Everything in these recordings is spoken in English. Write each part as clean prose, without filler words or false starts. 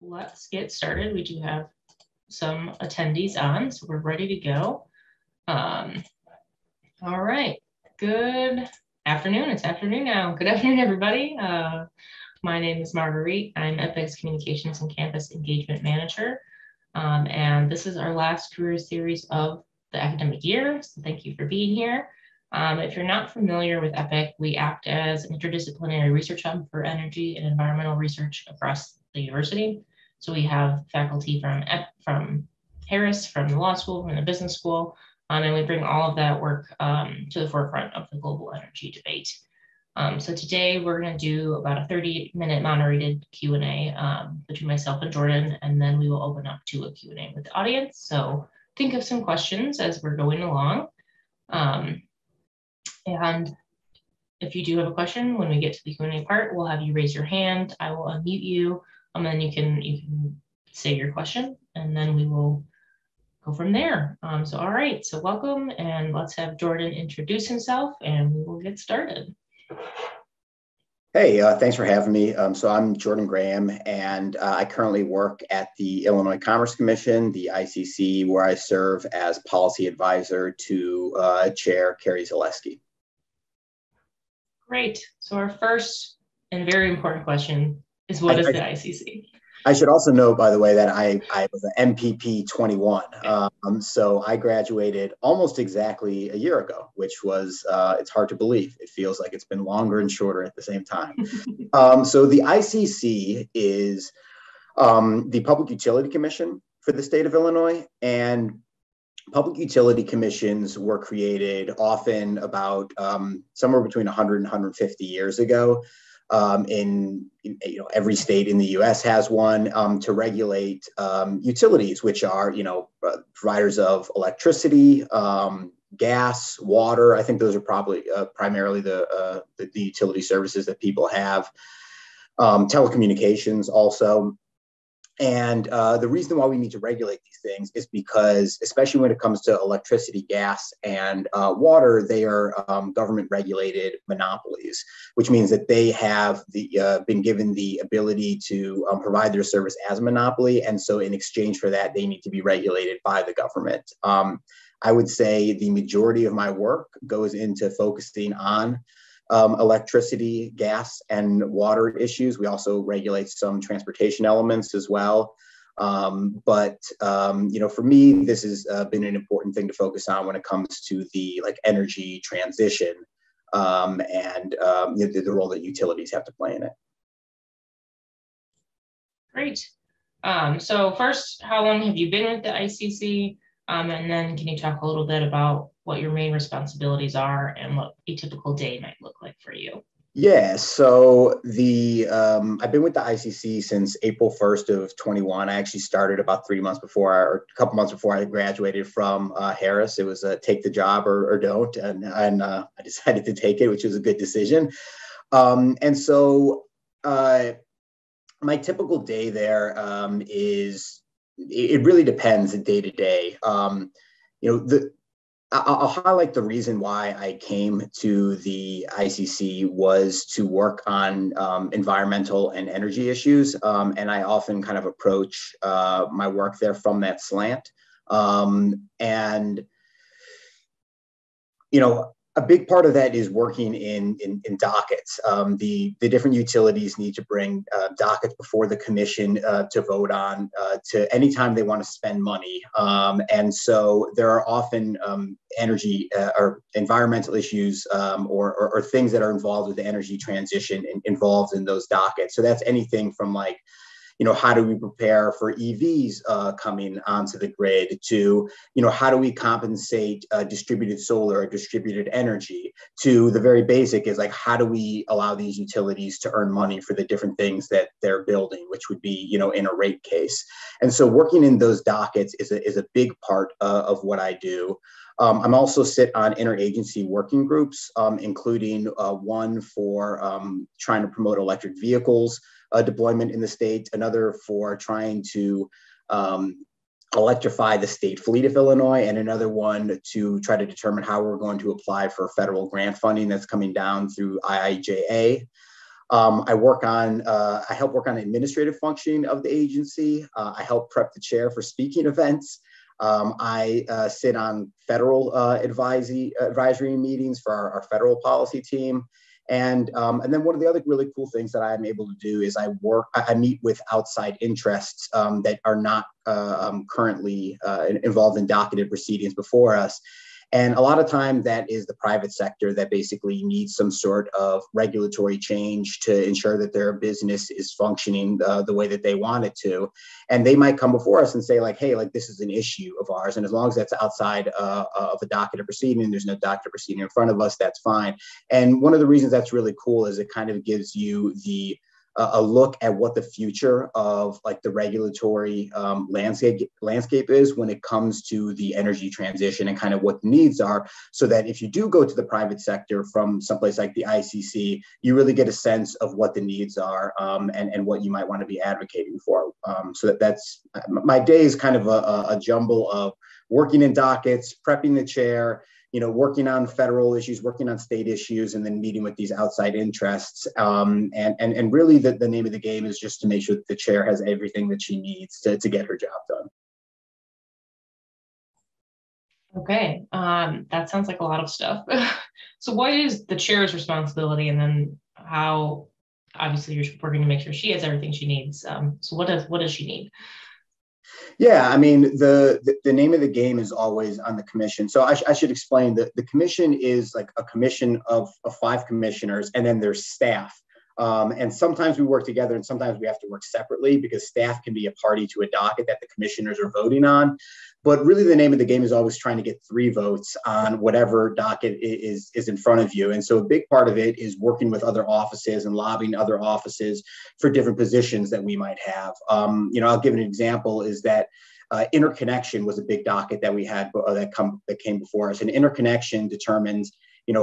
let's get started. We do have some attendees on, so we're ready to go. All right, good afternoon. It's afternoon now. Good afternoon, everybody. My name is Marguerite. I'm EPIC's Communications and Campus Engagement Manager. And this is our last career series of the academic year, so thank you for being here. If you're not familiar with EPIC, we act as an interdisciplinary research hub for energy and environmental research across the university. So we have faculty from Harris, from the law school, from the business school, and we bring all of that work to the forefront of the global energy debate. So today we're going to do about a 30-minute moderated Q&A between myself and Jordan, and then we will open up to a Q&A with the audience. So think of some questions as we're going along. And if you do have a question, when we get to the Q&A part, we'll have you raise your hand. I will unmute you, and then you can say your question, and then we will go from there. So all right, so welcome, and let's have Jordan introduce himself, and we will get started. Hey, thanks for having me. So I'm Jordan Graham, and I currently work at the Illinois Commerce Commission, the ICCC, where I serve as policy advisor to Chair Carrie Zalewski. Great. So our first and very important question is, what is the ICC? I should also note, by the way, that I was an MPP 21. So I graduated almost exactly a year ago, which was, it's hard to believe. It feels like it's been longer and shorter at the same time. So the ICC is the Public Utility Commission for the state of Illinois. And public utility commissions were created often about somewhere between 100 and 150 years ago. Every state in the U.S. has one to regulate utilities, which are providers of electricity, gas, water. I think those are probably primarily the utility services that people have. Telecommunications also. And the reason why we need to regulate these things is because, especially when it comes to electricity, gas, and water, they are government regulated monopolies, which means that they have been given the ability to provide their service as a monopoly. And so in exchange for that, they need to be regulated by the government. I would say the majority of my work goes into focusing on electricity, gas, and water issues. We also regulate some transportation elements as well. But for me, this has been an important thing to focus on when it comes to the energy transition and the role that utilities have to play in it. Great. So first, how long have you been with the ICC? And then can you talk a little bit about what your main responsibilities are and what a typical day might look like for you? Yeah, so I've been with the ICC since April 1st of 21. I actually started about 3 months before, or a couple months before I graduated from Harris. It was take the job or don't, and I decided to take it, which was a good decision. And so my typical day there is, it really depends day to day. I'll highlight the reason why I came to the ICC was to work on environmental and energy issues. And I often kind of approach my work there from that slant. A big part of that is working in dockets. The different utilities need to bring dockets before the commission to vote on to anytime they want to spend money. And so there are often energy or environmental issues or things that are involved with the energy transition involved in those dockets. So that's anything from how do we prepare for EVs coming onto the grid to, how do we compensate distributed solar or distributed energy, to the very basic is how do we allow these utilities to earn money for the different things that they're building, which would be, in a rate case. And so working in those dockets is a big part of what I do. I'm also sit on interagency working groups, including one for trying to promote electric vehicles deployment in the state, another for trying to electrify the state fleet of Illinois, and another one to try to determine how we're going to apply for federal grant funding that's coming down through IIJA. I help work on the administrative functioning of the agency. I help prep the chair for speaking events. I sit on federal advisory meetings for our federal policy team. And then one of the other really cool things that I'm able to do is I meet with outside interests that are not currently involved in docketed proceedings before us. And a lot of time that is the private sector that basically needs some sort of regulatory change to ensure that their business is functioning the way that they want it to. And they might come before us and say like, hey, like this is an issue of ours. And as long as that's outside of a docketed proceeding, there's no docketed proceeding in front of us, that's fine. And one of the reasons that's really cool is it kind of gives you a look at what the future of like the regulatory landscape is when it comes to the energy transition and kind of what the needs are, so that if you do go to the private sector from someplace like the ICC, you really get a sense of what the needs are and what you might want to be advocating for. So that's my day is kind of a jumble of working in dockets, prepping the chair, working on federal issues, working on state issues, and then meeting with these outside interests. And really the name of the game is just to make sure that the chair has everything that she needs to get her job done. Okay, that sounds like a lot of stuff. So what is the chair's responsibility, and then how, obviously you're working to make sure she has everything she needs. So what does she need? Yeah, I mean, the name of the game is always on the commission. So I should explain that the commission is like a commission of 5 commissioners, and then there's staff. And sometimes we work together and sometimes we have to work separately because staff can be a party to a docket that the commissioners are voting on. But really the name of the game is always trying to get 3 votes on whatever docket is in front of you. And so a big part of it is working with other offices and lobbying other offices for different positions that we might have. I'll give an example is that interconnection was a big docket that we had that came before us. And interconnection determines,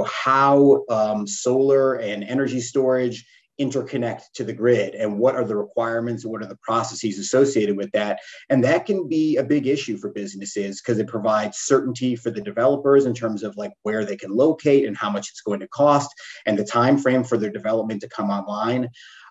how solar and energy storage interconnect to the grid and what are the requirements and what are the processes associated with that. And that can be a big issue for businesses because it provides certainty for the developers in terms of like where they can locate and how much it's going to cost and the time frame for their development to come online.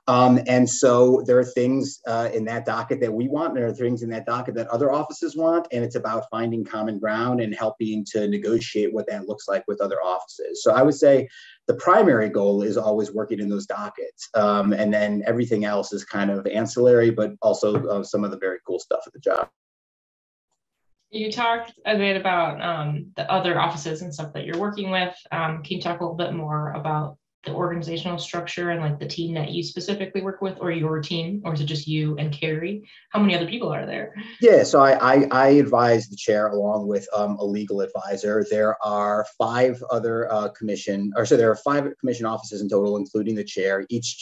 And so there are things in that docket that we want, and there are things in that docket that other offices want, and it's about finding common ground and helping to negotiate what that looks like with other offices. So I would say the primary goal is always working in those dockets, and then everything else is kind of ancillary, but also some of the very cool stuff of the job. You talked a bit about the other offices and stuff that you're working with. Can you talk a little bit more about the organizational structure and like the team that you specifically work with, or your team, or is it just you and Carrie? How many other people are there? Yeah, so I advise the chair along with a legal advisor. There are 5 other there are 5 commission offices in total, including the chair. Each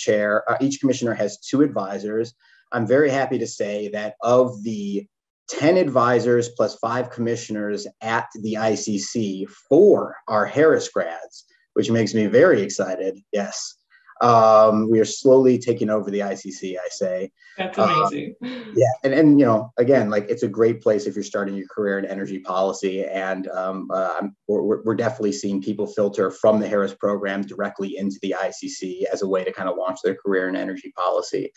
commissioner has 2 advisors. I'm very happy to say that of the 10 advisors plus 5 commissioners at the ICC, 4 are Harris grads, which makes me very excited. Yes. We are slowly taking over the ICC, I say. That's amazing. Yeah. And again, like it's a great place if you're starting your career in energy policy. And we're definitely seeing people filter from the Harris program directly into the ICC as a way to kind of launch their career in energy policy.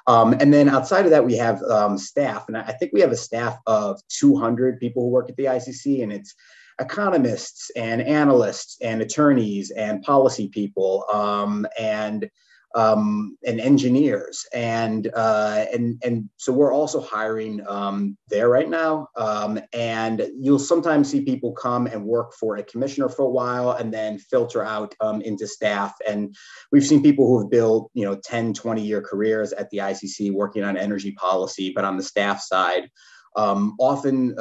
And then outside of that, we have staff. And I think we have a staff of 200 people who work at the ICC, and it's economists and analysts and attorneys and policy people and engineers and so we're also hiring there right now, and you'll sometimes see people come and work for a commissioner for a while and then filter out into staff. And we've seen people who have built 10-20-year careers at the ICC working on energy policy, but on the staff side. Often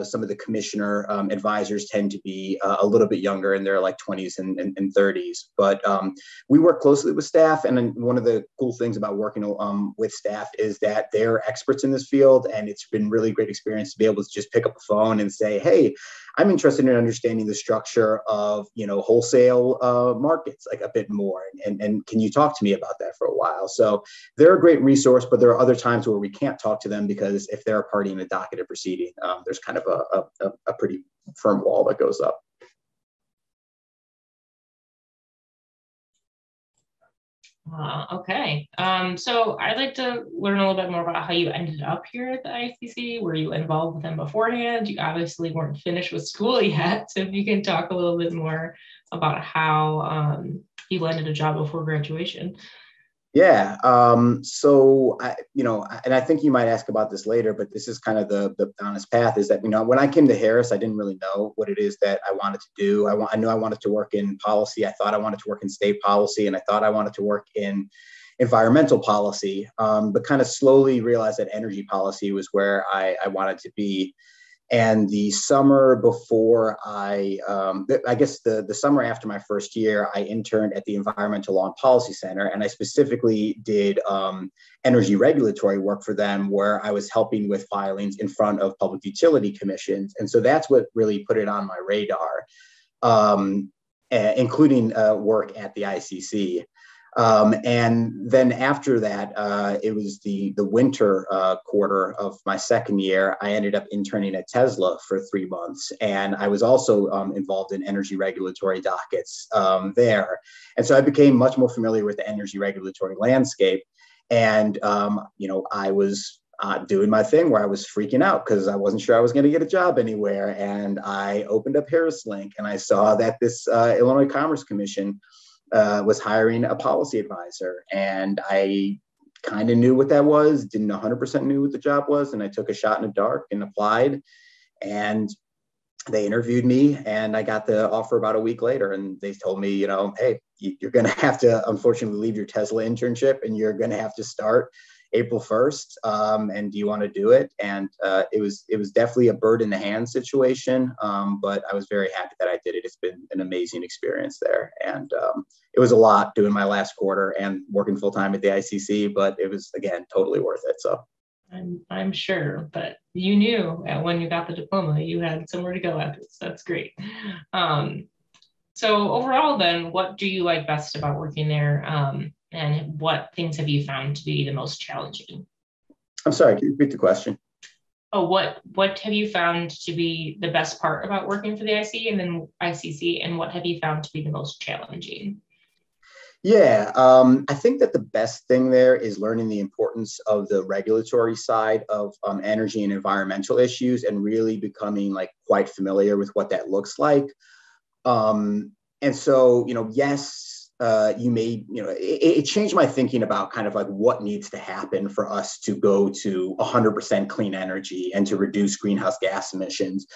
some of the commissioner advisors tend to be a little bit younger in their like 20s and 30s, but we work closely with staff. And then one of the cool things about working with staff is that they're experts in this field, and it's been really great experience to be able to just pick up the phone and say, hey, I'm interested in understanding the structure of wholesale markets like a bit more, and can you talk to me about that for a while? So they're a great resource, but there are other times where we can't talk to them because if they're a party in a docketed proceeding, there's kind of a pretty firm wall that goes up. Okay. So I'd like to learn a little bit more about how you ended up here at the ICC. Were you involved with them beforehand? You obviously weren't finished with school yet. So if you can talk a little bit more about how you landed a job before graduation. Yeah. So and I think you might ask about this later, but this is kind of the honest path is that, when I came to Harris, I didn't really know what it is that I wanted to do. I knew I wanted to work in policy. I thought I wanted to work in state policy, and I thought I wanted to work in environmental policy, but kind of slowly realized that energy policy was where I wanted to be. And the summer before I guess the summer after my first year, I interned at the Environmental Law and Policy Center. And I specifically did energy regulatory work for them, where I was helping with filings in front of public utility commissions. And so that's what really put it on my radar, including work at the ICC. And then after that, it was the winter quarter of my second year. I ended up interning at Tesla for 3 months, and I was also involved in energy regulatory dockets there. And so I became much more familiar with the energy regulatory landscape. And I was doing my thing where I was freaking out because I wasn't sure I was going to get a job anywhere. And I opened up Harris Link, and I saw that this Illinois Commerce Commission was hiring a policy advisor, and I kind of knew what that was, didn't 100% knew what the job was, and I took a shot in the dark and applied, and they interviewed me, and I got the offer about a week later, and they told me, hey, you're going to have to unfortunately leave your Tesla internship, and you're going to have to start April 1st. And do you want to do it? And it was definitely a bird in the hand situation. But I was very happy that I did it. It's been an amazing experience there. And it was a lot doing my last quarter and working full time at the ICC, but it was, again, totally worth it. So I'm sure, but you knew when you got the diploma, you had somewhere to go after this. That's great. So overall, then, what do you like best about working there? And what things have you found to be the most challenging? I'm sorry, can you repeat the question? Oh, what have you found to be the best part about working for the ICC, and what have you found to be the most challenging? Yeah, I think that the best thing there is learning the importance of the regulatory side of energy and environmental issues, and really becoming quite familiar with what that looks like. And so, yes, you may, it changed my thinking about kind of what needs to happen for us to go to 100% clean energy and to reduce greenhouse gas emissions.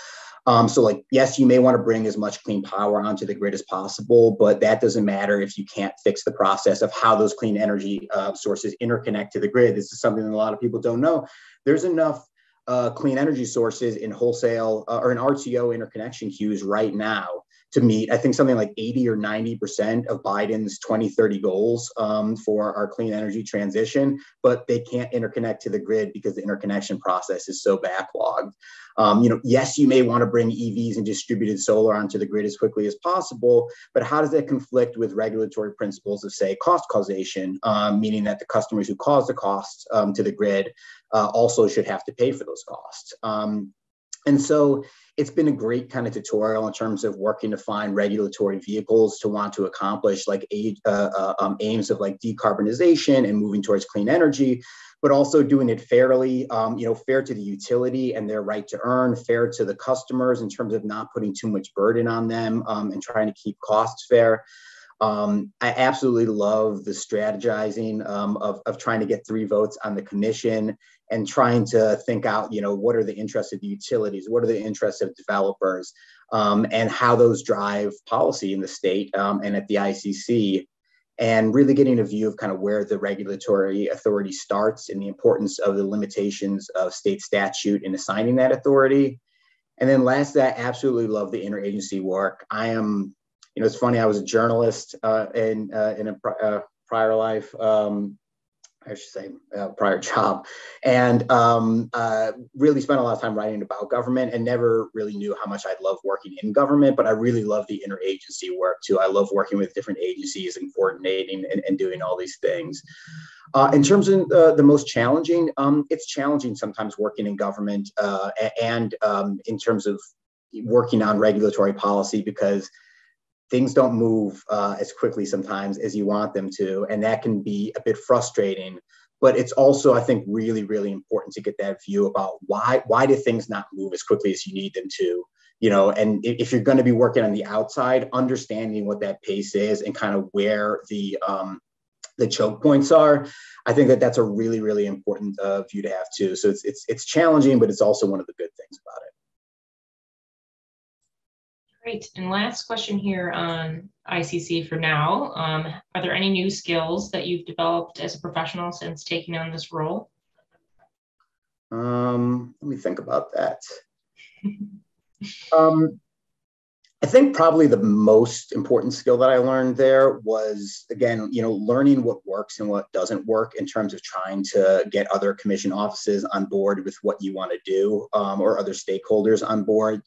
So yes, you may want to bring as much clean power onto the grid as possible, but that doesn't matter if you can't fix the process of how those clean energy sources interconnect to the grid. This is something that a lot of people don't know. There's enough clean energy sources in wholesale or in RTO interconnection queues right now to meet, I think, something like 80 or 90% of Biden's 2030 goals for our clean energy transition, but they can't interconnect to the grid because the interconnection process is so backlogged. Yes, you may want to bring EVs and distributed solar onto the grid as quickly as possible, but how does that conflict with regulatory principles of, say, cost causation, meaning that the customers who cause the costs to the grid also should have to pay for those costs? And so it's been a great kind of tutorial in terms of working to find regulatory vehicles to want to accomplish aims of decarbonization and moving towards clean energy, but also doing it fairly, fair to the utility and their right to earn, fair to the customers in terms of not putting too much burden on them, and trying to keep costs fair. I absolutely love the strategizing of trying to get 3 votes on the commission and trying to think out, what are the interests of the utilities, what are the interests of developers, and how those drive policy in the state and at the ICC, and really getting a view of kind of where the regulatory authority starts and the importance of the limitations of state statute in assigning that authority. And then last, I absolutely love the interagency work. It's funny, I was a journalist in a prior life, I should say, prior job, and really spent a lot of time writing about government, and never really knew how much I'd love working in government, but I really love the interagency work too. I love working with different agencies and coordinating and doing all these things. In terms of the most challenging, it's challenging sometimes working in government and in terms of working on regulatory policy, because things don't move as quickly sometimes as you want them to, and that can be a bit frustrating. But it's also, I think, really, really important to get that view about why do things not move as quickly as you need them to, and if you're going to be working on the outside, understanding what that pace is and kind of where the choke points are. I think that that's a really, really important view to have too. So it's challenging, but it's also one of the good things about it. Great. And last question here on ICC for now. Are there any new skills that you've developed as a professional since taking on this role? Let me think about that. I think probably the most important skill that I learned there was, again, learning what works and what doesn't work in terms of trying to get other commission offices on board with what you want to do, or other stakeholders on board,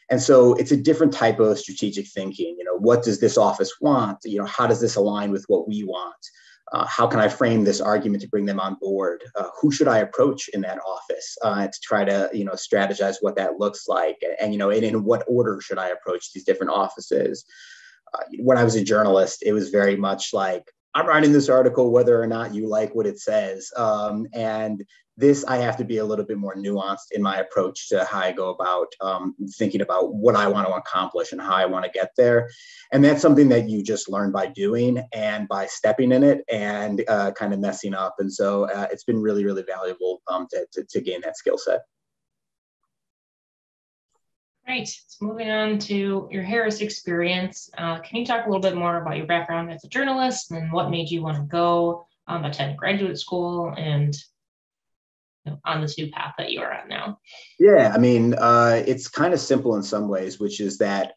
and so it's a different type of strategic thinking. What does this office want? How does this align with what we want? How can I frame this argument to bring them on board? Who should I approach in that office to try to, strategize what that looks like? And in what order should I approach these different offices? When I was a journalist, it was very much like, I'm writing this article whether or not you like what it says. And this, I have to be a little bit more nuanced in my approach to how I go about thinking about what I want to accomplish and how I want to get there. And that's something that you just learn by doing and by stepping in it and kind of messing up. And so it's been really, really valuable to gain that skill set. Great. So moving on to your Harris experience, can you talk a little bit more about your background as a journalist and what made you want to go attend graduate school and on this new path that you are at now? Yeah, I mean, it's kind of simple in some ways, which is that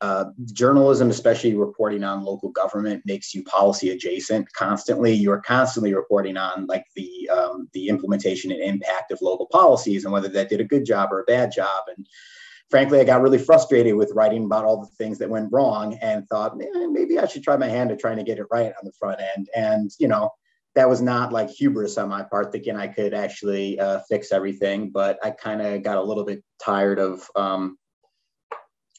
journalism, especially reporting on local government, makes you policy adjacent constantly. You're constantly reporting on like the implementation and impact of local policies and whether that did a good job or a bad job. And frankly, I got really frustrated with writing about all the things that went wrong and thought, maybe I should try my hand at trying to get it right on the front end. And, that was not like hubris on my part, thinking I could actually fix everything. But I kind of got a little bit tired of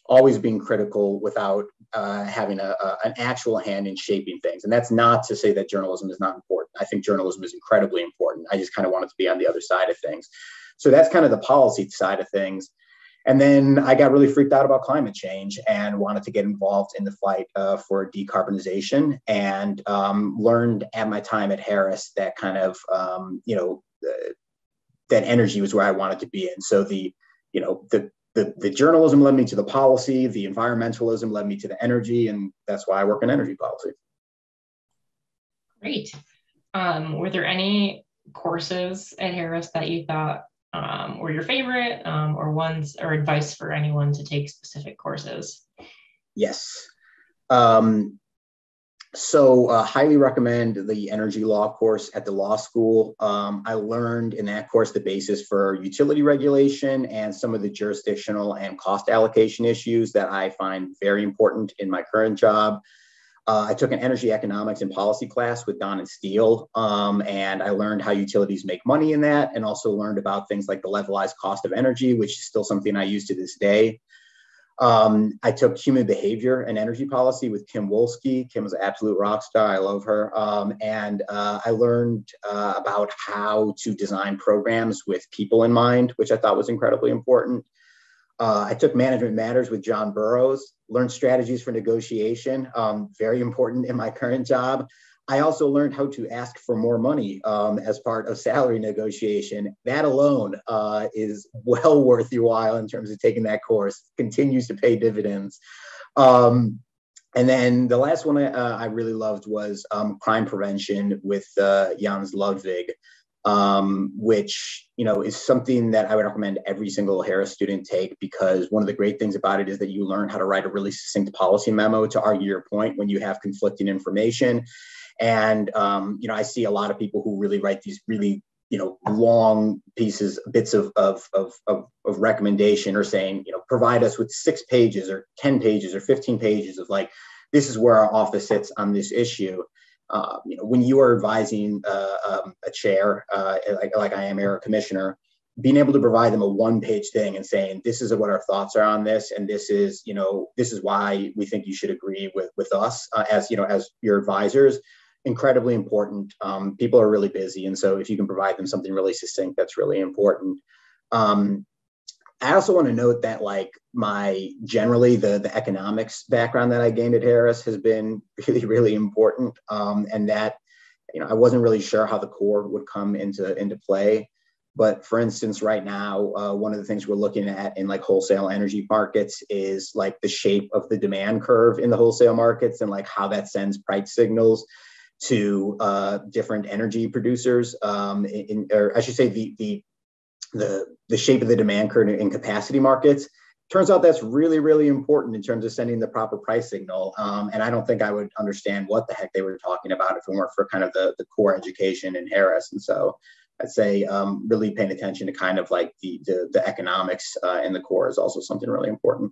always being critical without having an actual hand in shaping things. And that's not to say that journalism is not important. I think journalism is incredibly important. I just kind of wanted to be on the other side of things. So that's kind of the policy side of things. And then I got really freaked out about climate change and wanted to get involved in the fight for decarbonization, and learned at my time at Harris that kind of, that energy was where I wanted to be in. So the journalism led me to the policy, the environmentalism led me to the energy, and that's why I work in energy policy. Great. Were there any courses at Harris that you thought were your favorite, or ones or advice for anyone to take specific courses? Yes. So highly recommend the energy law course at the law school. I learned in that course the basis for utility regulation and some of the jurisdictional and cost allocation issues that I find very important in my current job. I took an energy economics and policy class with Don and Steele, and I learned how utilities make money in that, and also learned about things like the levelized cost of energy, which is still something I use to this day. I took human behavior and energy policy with Kim Wolski. Kim was an absolute rock star. I love her. And I learned about how to design programs with people in mind, which I thought was incredibly important. I took Management Matters with John Burroughs, learned strategies for negotiation, very important in my current job. I also learned how to ask for more money as part of salary negotiation. That alone is well worth your while in terms of taking that course, continues to pay dividends. And then the last one I really loved was crime prevention with Jans Ludwig, which is something that I would recommend every single Harris student take, because one of the great things about it is that you learn how to write a really succinct policy memo to argue your point when you have conflicting information. And I see a lot of people who really write these really long bits of recommendation, or saying, provide us with 6 pages or 10 pages or 15 pages of like, this is where our office sits on this issue. When you are advising a chair, like I am, or a commissioner, being able to provide them a one-page thing and saying, this is what our thoughts are on this, and this is, this is why we think you should agree with us as your advisors, incredibly important. People are really busy, and so if you can provide them something really succinct, that's really important. I also want to note that generally the economics background that I gained at Harris has been really, really important. And that, I wasn't really sure how the core would come into play. But for instance, right now, one of the things we're looking at in wholesale energy markets is the shape of the demand curve in the wholesale markets, and how that sends price signals to different energy producers, or I should say the shape of the demand curve in capacity markets. Turns out that's really, really important in terms of sending the proper price signal. And I don't think I would understand what the heck they were talking about if it weren't for kind of the core education in Harris. And so I'd say really paying attention to kind of the economics in the core is also something really important.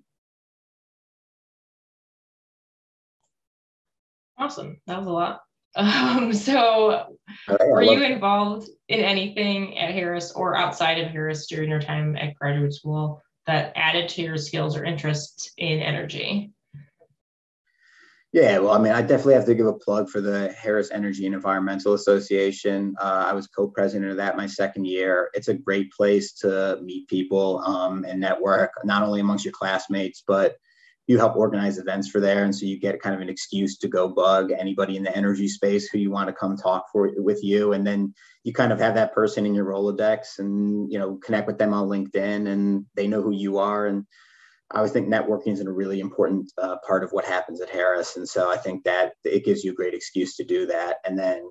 Awesome. That was a lot. So were you involved in anything at Harris or outside of Harris during your time at graduate school that added to your skills or interests in energy? Yeah, well, I definitely have to give a plug for the Harris Energy and Environmental Association. I was co-president of that my second year. It's a great place to meet people and network, not only amongst your classmates, but you help organize events for there. And so you get kind of an excuse to go bug anybody in the energy space who you want to come talk with you. And then you kind of have that person in your Rolodex and, connect with them on LinkedIn, and they know who you are. And I always think networking is a really important part of what happens at Harris. And so I think that it gives you a great excuse to do that. And then,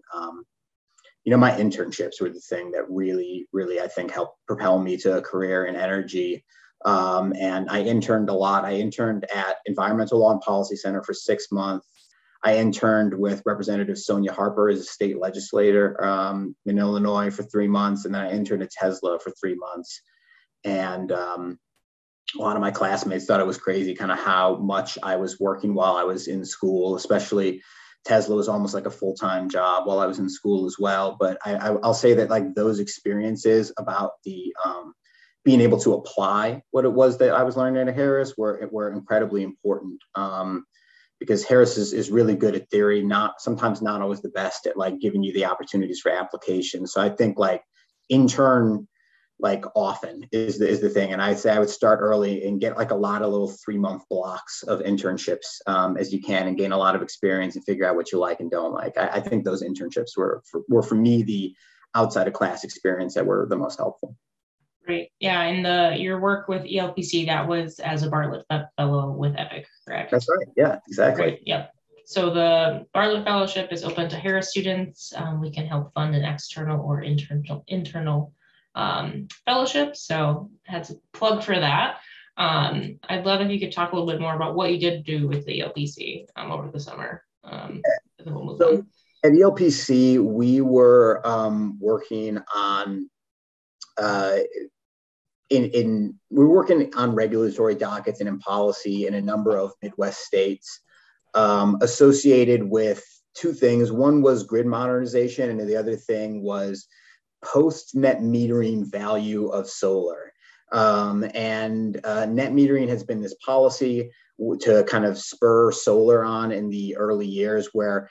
my internships were the thing that really, really, I think helped propel me to a career in energy. And I interned a lot. I interned at Environmental Law and Policy Center for 6 months. I interned with Representative Sonia Harper as a state legislator in Illinois for 3 months. And then I interned at Tesla for 3 months. And a lot of my classmates thought it was crazy kind of how much I was working while I was in school, especially Tesla was almost like a full-time job while I was in school as well. But I'll say that those experiences about the being able to apply what it was that I was learning at Harris were incredibly important, because Harris is really good at theory, sometimes not always the best at giving you the opportunities for application. So I think intern often is the thing. And I'd say I would start early and get a lot of little 3-month blocks of internships as you can, and gain a lot of experience and figure out what you like and don't like. I think those internships were for me the outside of class experience that were the most helpful. Great. Yeah. And your work with ELPC, that was as a Bartlett Fellow with EPIC, correct? That's right. Yeah, exactly. Great. Yep. So the Bartlett Fellowship is open to Harris students. We can help fund an external or internal fellowship. So that's a plug for that. I'd love if you could talk a little bit more about what you did do with the ELPC over the summer. So at ELPC, we were working on we're working on regulatory dockets and in policy in a number of Midwest states associated with two things. One was grid modernization, and the other thing was post-net metering value of solar. And net metering has been this policy to kind of spur solar on in the early years, where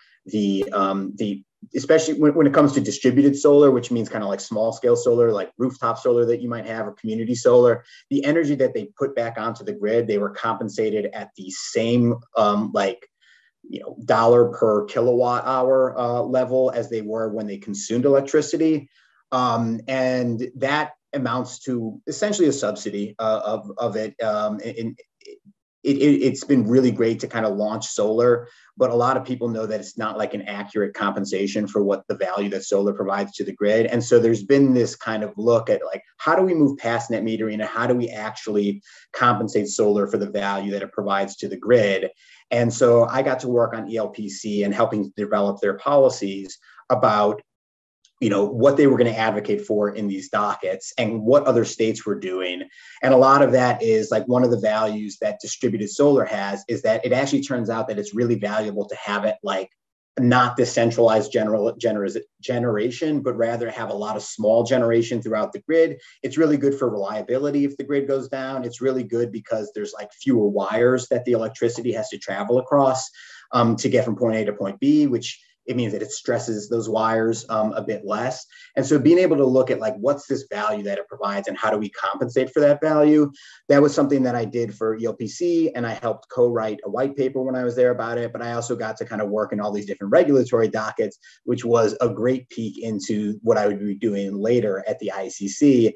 especially when it comes to distributed solar, which means kind of small scale solar, like rooftop solar that you might have, or community solar, the energy that they put back onto the grid, they were compensated at the same dollar per kilowatt hour level as they were when they consumed electricity. And that amounts to essentially a subsidy of it. It's been really great to kind of launch solar, but a lot of people know that it's not an accurate compensation for what the value that solar provides to the grid. And so there's been this kind of look at how do we move past net metering, and how do we actually compensate solar for the value that it provides to the grid? And so I got to work on ELPC and helping develop their policies about what they were going to advocate for in these dockets and what other states were doing. And a lot of that is one of the values that distributed solar has is that it actually turns out that it's really valuable to have it not this centralized generation, but rather have a lot of small generation throughout the grid. It's really good for reliability if the grid goes down. It's really good because there's like fewer wires that the electricity has to travel across to get from point A to point B, which it means that it stresses those wires a bit less. And so being able to look at like, what's this value that it provides and how do we compensate for that value? That was something that I did for ELPC, and I helped co-write a white paper when I was there about it. But I also got to kind of work in all these different regulatory dockets, which was a great peek into what I would be doing later at the ICCC.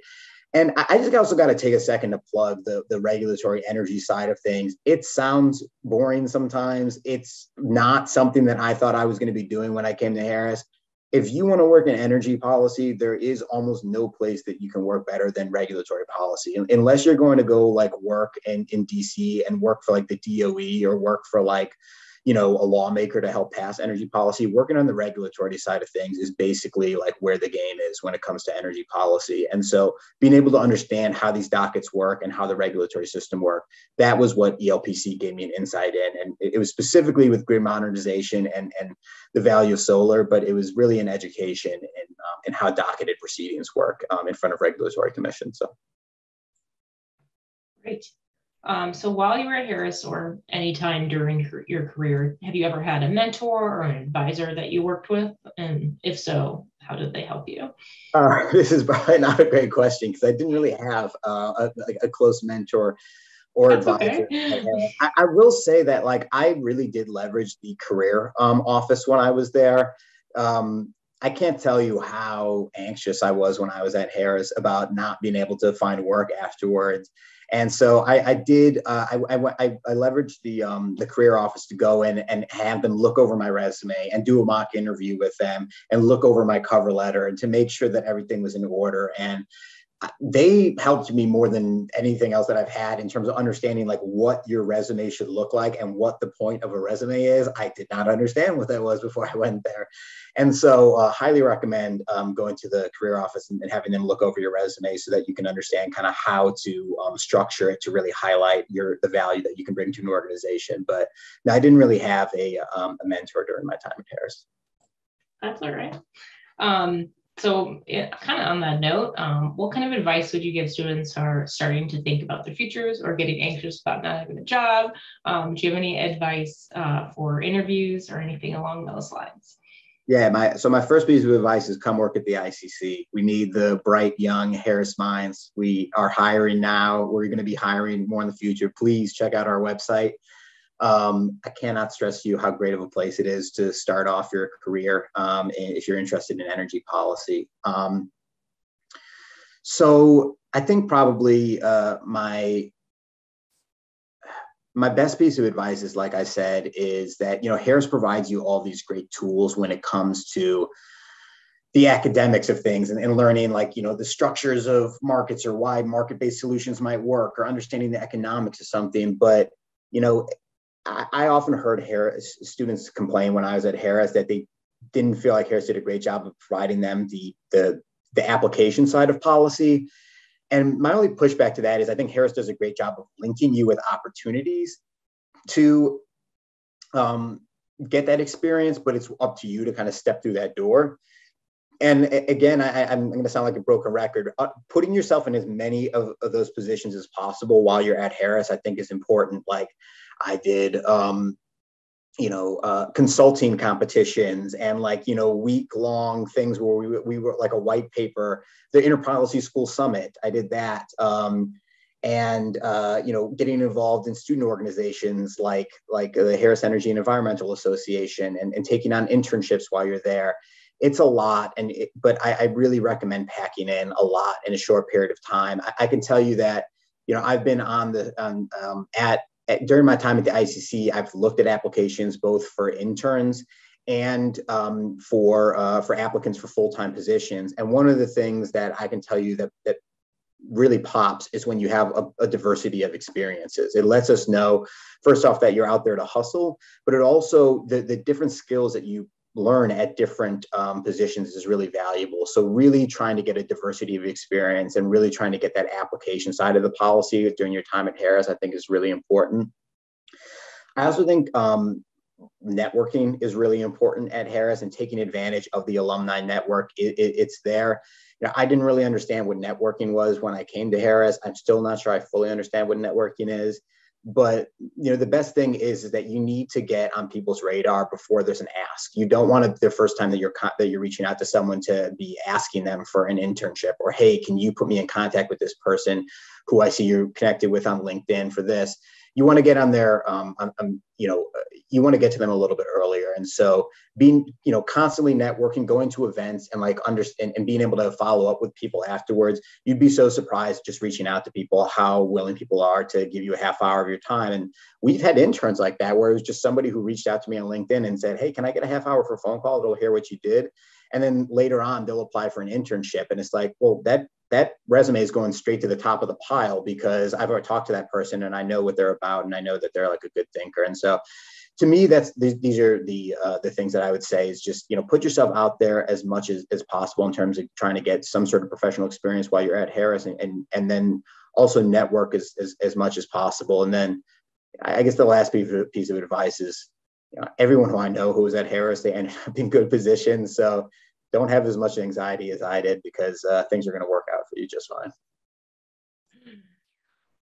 And I just also got to take a second to plug the regulatory energy side of things. It sounds boring sometimes. It's not something that I thought I was going to be doing when I came to Harris. If you want to work in energy policy, there is almost no place that you can work better than regulatory policy. Unless you're going to go like work in DC and work for like the DOE or work for like, a lawmaker to help pass energy policy, working on the regulatory side of things is basically like where the game is when it comes to energy policy. And so being able to understand how these dockets work and how the regulatory system work, that was what ELPC gave me an insight in. And it was specifically with grid modernization and the value of solar, but it was really an education in how docketed proceedings work in front of regulatory commission. So. Great. So while you were at Harris or any time during your career, have you ever had a mentor or an advisor that you worked with? And if so, how did they help you? This is probably not a great question because I didn't really have a close mentor or advisor. Okay. I will say that like I really did leverage the career office when I was there. I can't tell you how anxious I was when I was at Harris about not being able to find work afterwards. And so I leveraged the career office to go in and have them look over my resume and do a mock interview with them and look over my cover letter and to make sure that everything was in order. And they helped me more than anything else that I've had in terms of understanding like what your resume should look like and what the point of a resume is. I did not understand what that was before I went there. And so highly recommend going to the career office and having them look over your resume so that you can understand kind of how to structure it to really highlight the value that you can bring to an organization. But no, I didn't really have a mentor during my time at Harris. That's all right. So kind of on that note, what kind of advice would you give students who are starting to think about their futures or getting anxious about not having a job? Do you have any advice for interviews or anything along those lines? Yeah, my first piece of advice is come work at the ICC. We need the bright, young Harris minds. We are hiring now. We're going to be hiring more in the future. Please check out our website. I cannot stress to you how great of a place it is to start off your career if you're interested in energy policy. So I think probably my best piece of advice is, like I said, is that, Harris provides you all these great tools when it comes to the academics of things and learning like, the structures of markets or why market-based solutions might work or understanding the economics of something. But, I often heard Harris students complain when I was at Harris that they didn't feel like Harris did a great job of providing them the application side of policy. And my only pushback to that is I think Harris does a great job of linking you with opportunities to get that experience, but it's up to you to kind of step through that door. And again, I'm going to sound like a broken record. Putting yourself in as many of those positions as possible while you're at Harris, I think is important. Like I did, consulting competitions and like, week-long things where we were like a white paper, the Interpolicy School Summit. I did that. Getting involved in student organizations like the Harris Energy and Environmental Association and taking on internships while you're there. It's a lot, but I really recommend packing in a lot in a short period of time. I can tell you that, I've been during my time at the ICC, I've looked at applications both for interns and for applicants for full-time positions. And one of the things that I can tell you that really pops is when you have a diversity of experiences. It lets us know, first off, that you're out there to hustle, but it also, the different skills that you learn at different positions is really valuable. So really trying to get a diversity of experience and really trying to get that application side of the policy during your time at Harris, I think is really important. I also think networking is really important at Harris, and taking advantage of the alumni network. It's there. I didn't really understand what networking was when I came to Harris. I'm still not sure I fully understand what networking is. But the best thing is that you need to get on people's radar before there's an ask. You don't want to, the first time that you're reaching out to someone, to be asking them for an internship, or, hey, can you put me in contact with this person who I see you're connected with on LinkedIn for this. You want to get on their, you want to get to them a little bit earlier. And so being, constantly networking, going to events, and understand and being able to follow up with people afterwards, you'd be so surprised just reaching out to people, how willing people are to give you a half hour of your time. And we've had interns like that, where it was just somebody who reached out to me on LinkedIn and said, hey, can I get a half hour for a phone call? They'll hear what you did. And then later on, they'll apply for an internship. And it's like, well, that resume is going straight to the top of the pile, because I've already talked to that person and I know what they're about, and I know that they're like a good thinker. And so to me, these are the things that I would say is just, put yourself out there as much as possible in terms of trying to get some sort of professional experience while you're at Harris, and then also network as much as possible. And then I guess the last piece of advice is, everyone who I know who was at Harris, they ended up in good positions. So don't have as much anxiety as I did, because things are going to work out for you just fine.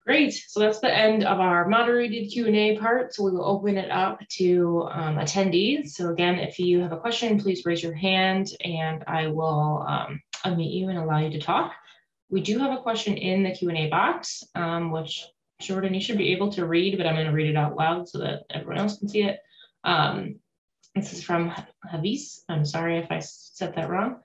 Great. So that's the end of our moderated Q&A part. So we will open it up to attendees. So again, if you have a question, please raise your hand and I will unmute you and allow you to talk. We do have a question in the Q&A box, which Jordan, you should be able to read, but I'm going to read it out loud so that everyone else can see it. This is from Havis. I'm sorry if I said that wrong.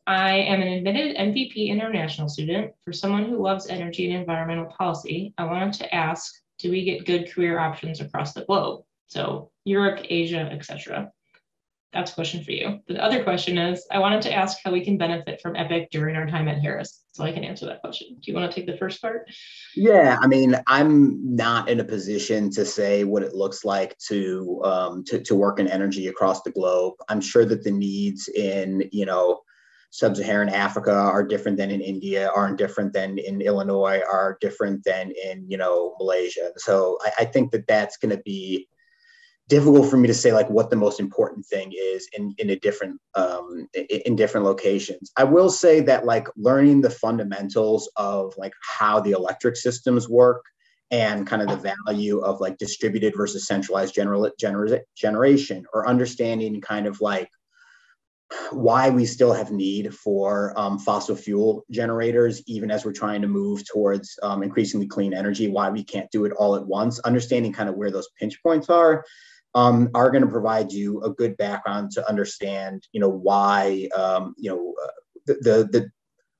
I am an admitted MVP international student. For someone who loves energy and environmental policy, I wanted to ask, do we get good career options across the globe? So Europe, Asia, etc. That's a question for you. The other question is, I wanted to ask how we can benefit from EPIC during our time at Harris. So I can answer that question. Do you want to take the first part? Yeah, I mean, I'm not in a position to say what it looks like to work in energy across the globe. I'm sure that the needs in, sub-Saharan Africa are different than in India, are different than in Illinois, are different than in, Malaysia. So I think that that's going to be difficult for me to say like what the most important thing is in different locations. I will say that like learning the fundamentals of like how the electric systems work, and kind of the value of like distributed versus centralized generation, or understanding kind of like why we still have need for fossil fuel generators, even as we're trying to move towards increasingly clean energy, why we can't do it all at once, understanding kind of where those pinch points are going to provide you a good background to understand, why,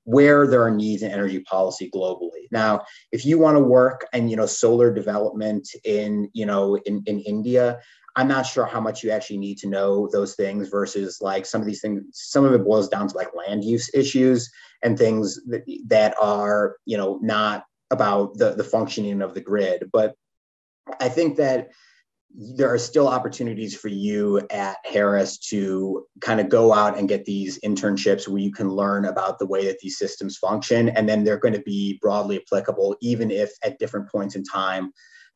where there are needs in energy policy globally. Now, if you want to work in, solar development in India, I'm not sure how much you actually need to know those things versus like some of these things. Some of it boils down to like land use issues and things that are, not about the functioning of the grid. But I think that there are still opportunities for you at Harris to kind of go out and get these internships where you can learn about the way that these systems function. And then they're going to be broadly applicable, even if at different points in time,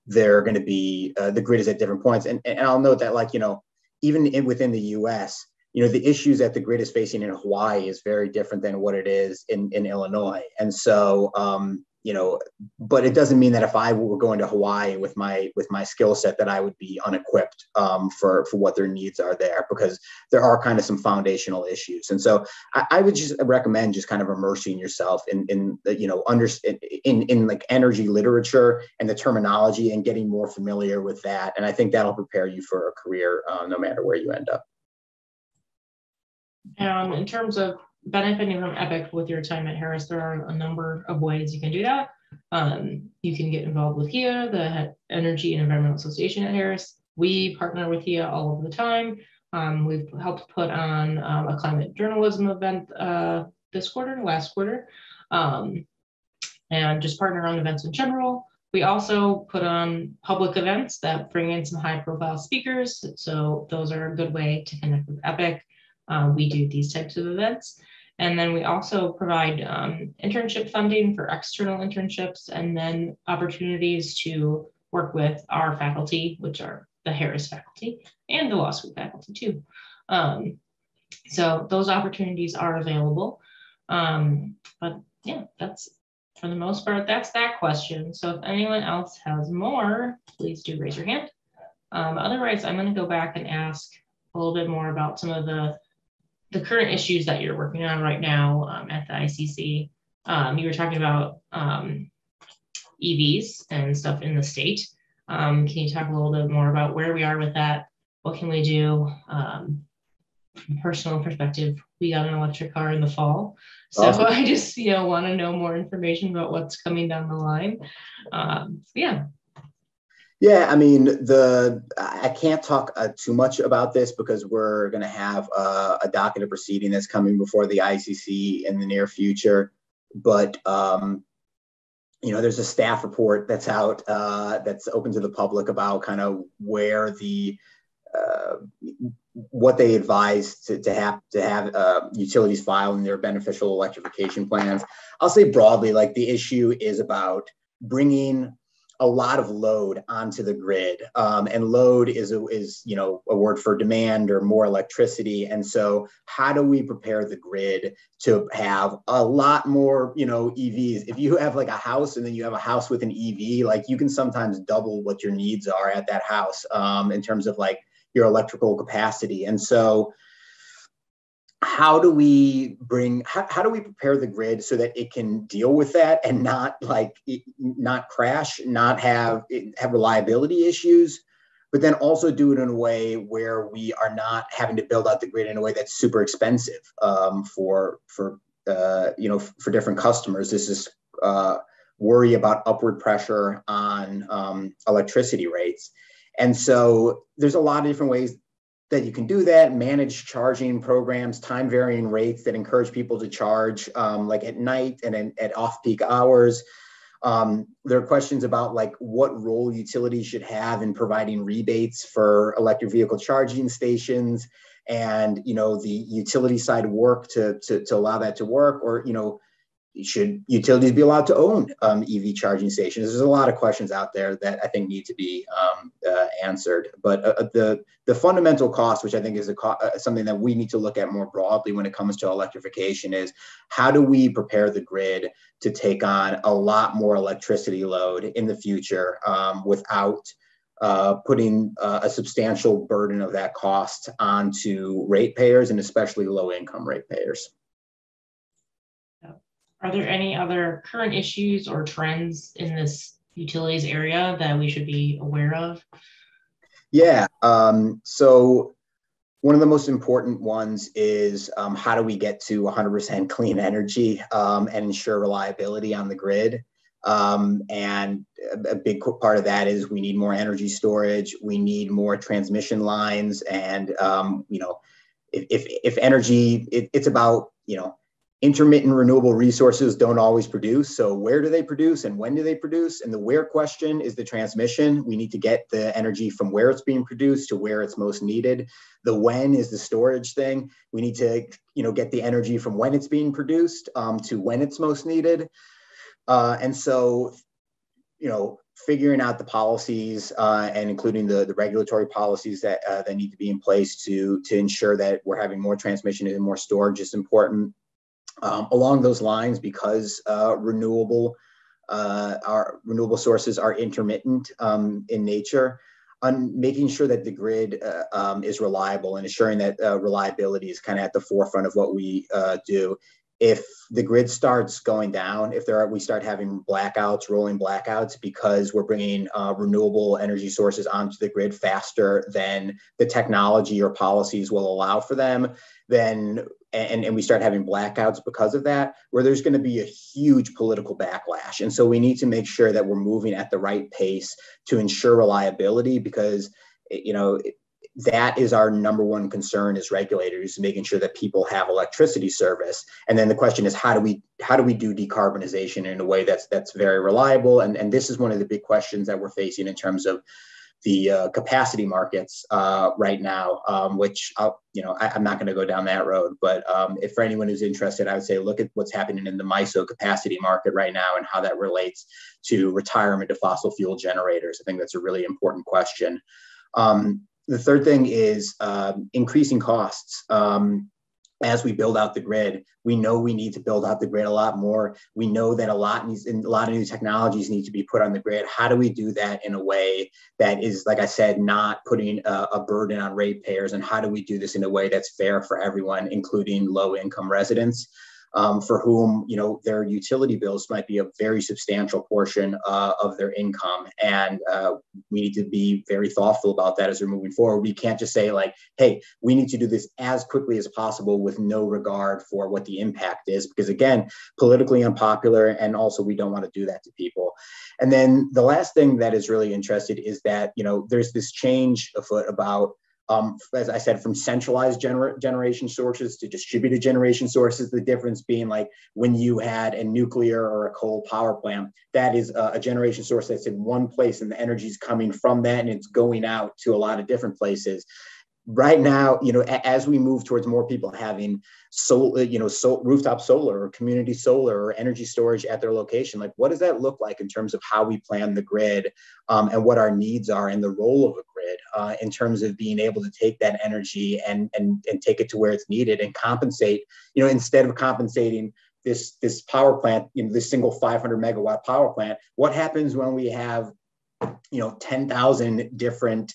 they're going to be, the grid is at different points. And I'll note that like, even within the US, the issues that the grid is facing in Hawaii is very different than what it is in Illinois. And so, but it doesn't mean that if I were going to Hawaii with my skill set that I would be unequipped for what their needs are there, because there are kind of some foundational issues. And so I would just recommend just kind of immersing yourself in like energy literature and the terminology, and getting more familiar with that. And I think that'll prepare you for a career no matter where you end up. In terms of benefiting from EPIC with your time at Harris, there are a number of ways you can do that. You can get involved with HIA, the Energy and Environmental Association at Harris. We partner with HIA all of the time. We've helped put on a climate journalism event last quarter, and just partner on events in general. We also put on public events that bring in some high profile speakers. So those are a good way to connect with EPIC. We do these types of events. And then we also provide internship funding for external internships, and then opportunities to work with our faculty, which are the Harris faculty and the law school faculty too. So those opportunities are available. But yeah, that's for the most part, that's that question. So if anyone else has more, please do raise your hand. Otherwise, I'm going to go back and ask a little bit more about some of the current issues that you're working on right now at the ICC. You were talking about EVs and stuff in the state. Can you talk a little bit more about where we are with that? What can we do? From a personal perspective, we got an electric car in the fall. So awesome. I just, want to know more information about what's coming down the line. Yeah. Yeah, I mean, I can't talk too much about this because we're going to have a docket of proceeding that's coming before the ICC in the near future. But, there's a staff report that's out that's open to the public about kind of where what they advise to have utilities file in their beneficial electrification plans. I'll say broadly, like the issue is about bringing a lot of load onto the grid, and load is a word for demand or more electricity. And so how do we prepare the grid to have a lot more, EVs? If you have like a house and then you have a house with an EV, like you can sometimes double what your needs are at that house in terms of like your electrical capacity. And so how do we prepare the grid so that it can deal with that and not crash, not have reliability issues, but then also do it in a way where we are not having to build out the grid in a way that's super expensive for different customers. This is worry about upward pressure on electricity rates. And so there's a lot of different ways that you can do that, manage charging programs, time varying rates that encourage people to charge like at night and at off-peak hours. There are questions about like what role utilities should have in providing rebates for electric vehicle charging stations and, the utility side work to allow that to work, or, should utilities be allowed to own EV charging stations? There's a lot of questions out there that I think need to be answered. But the fundamental cost, which I think is something that we need to look at more broadly when it comes to electrification, is how do we prepare the grid to take on a lot more electricity load in the future without putting a substantial burden of that cost onto ratepayers and especially low-income ratepayers. Are there any other current issues or trends in this utilities area that we should be aware of? Yeah, so one of the most important ones is how do we get to 100% clean energy and ensure reliability on the grid? And a big part of that is we need more energy storage, we need more transmission lines, and if energy, it's about, intermittent renewable resources don't always produce. So where do they produce and when do they produce? And the where question is the transmission. We need to get the energy from where it's being produced to where it's most needed. The when is the storage thing. We need to, get the energy from when it's being produced to when it's most needed. And so, figuring out the policies and including the regulatory policies that need to be in place to ensure that we're having more transmission and more storage is important. Along those lines, because renewable sources are intermittent in nature, on making sure that the grid is reliable and ensuring that reliability is kind of at the forefront of what we do. If the grid starts going down, we start having rolling blackouts because we're bringing renewable energy sources onto the grid faster than the technology or policies will allow for them, then and we start having blackouts because of that, where there's going to be a huge political backlash. And so we need to make sure that we're moving at the right pace to ensure reliability, because, that is our number one concern as regulators, making sure that people have electricity service. And then the question is, how do we do decarbonization in a way that's very reliable? And this is one of the big questions that we're facing in terms of the capacity markets right now, which I'm not going to go down that road. But if for anyone who's interested, I would say look at what's happening in the MISO capacity market right now and how that relates to retirement of fossil fuel generators. I think that's a really important question. The third thing is increasing costs. As we build out the grid, we know we need to build out the grid a lot more. We know that a lot of new technologies need to be put on the grid. How do we do that in a way that is, like I said, not putting a burden on ratepayers? And how do we do this in a way that's fair for everyone, including low-income residents? For whom, you know, their utility bills might be a very substantial portion of their income. And we need to be very thoughtful about that as we're moving forward. We can't just say like, hey, we need to do this as quickly as possible with no regard for what the impact is, because again, politically unpopular, and also we don't want to do that to people. And then the last thing that is really interested is that, you know, there's this change afoot about as I said, from centralized generation sources to distributed generation sources, the difference being like when you had a nuclear or a coal power plant, that is a generation source that's in one place and the energy is coming from that and it's going out to a lot of different places. Right now, you know, as we move towards more people having rooftop solar or community solar or energy storage at their location, like what does that look like in terms of how we plan the grid and what our needs are and the role of a grid in terms of being able to take that energy and take it to where it's needed and compensate, you know, instead of compensating this power plant, you know, this single 500 megawatt power plant, what happens when we have, you know, 10,000 different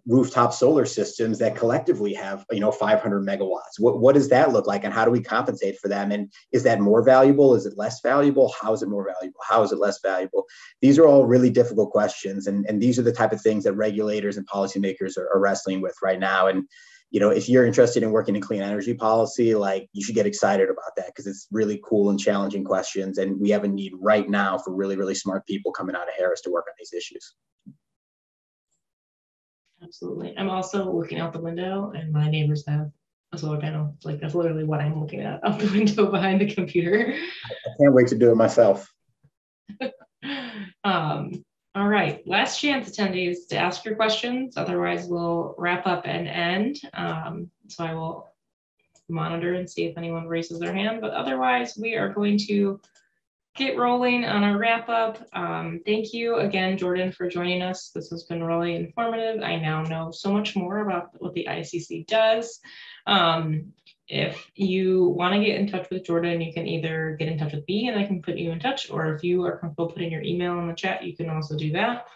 rooftop solar systems that collectively have, 500 megawatts. What does that look like and how do we compensate for them? And is that more valuable? Is it less valuable? How is it more valuable? How is it less valuable? These are all really difficult questions. And these are the type of things that regulators and policymakers are wrestling with right now. And, you know, if you're interested in working in clean energy policy, like you should get excited about that because it's really cool and challenging questions. And we have a need right now for really, really smart people coming out of Harris to work on these issues. Absolutely. I'm also looking out the window and my neighbors have a solar panel. Like that's literally what I'm looking at out the window behind the computer. I can't wait to do it myself. All right. Last chance, attendees, to ask your questions. Otherwise, we'll wrap up and end. So I will monitor and see if anyone raises their hand. But otherwise, we are going to get rolling on our wrap up. Thank you again, Jordan, for joining us. This has been really informative. I now know so much more about what the ICC does. If you want to get in touch with Jordan, you can either get in touch with me and I can put you in touch, or if you are comfortable putting your email in the chat, you can also do that.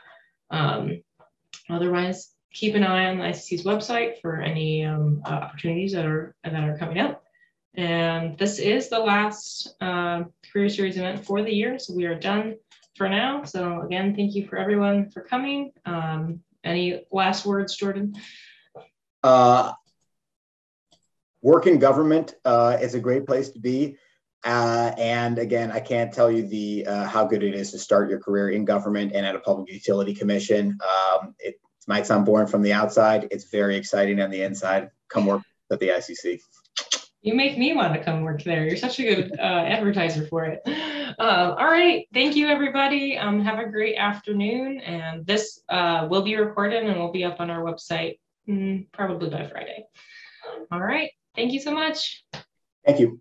Otherwise, keep an eye on the ICC's website for any opportunities that are coming up. And this is the last Career Series event for the year. So we are done for now. So again, thank you for everyone for coming. Any last words, Jordan? Work in government is a great place to be. And again, I can't tell you how good it is to start your career in government and at a public utility commission. It might sound boring from the outside. It's very exciting on the inside. Come work at the ICC. You make me want to come work there. You're such a good advertiser for it. All right. Thank you, everybody. Have a great afternoon. And this will be recorded and will be up on our website probably by Friday. All right. Thank you so much. Thank you.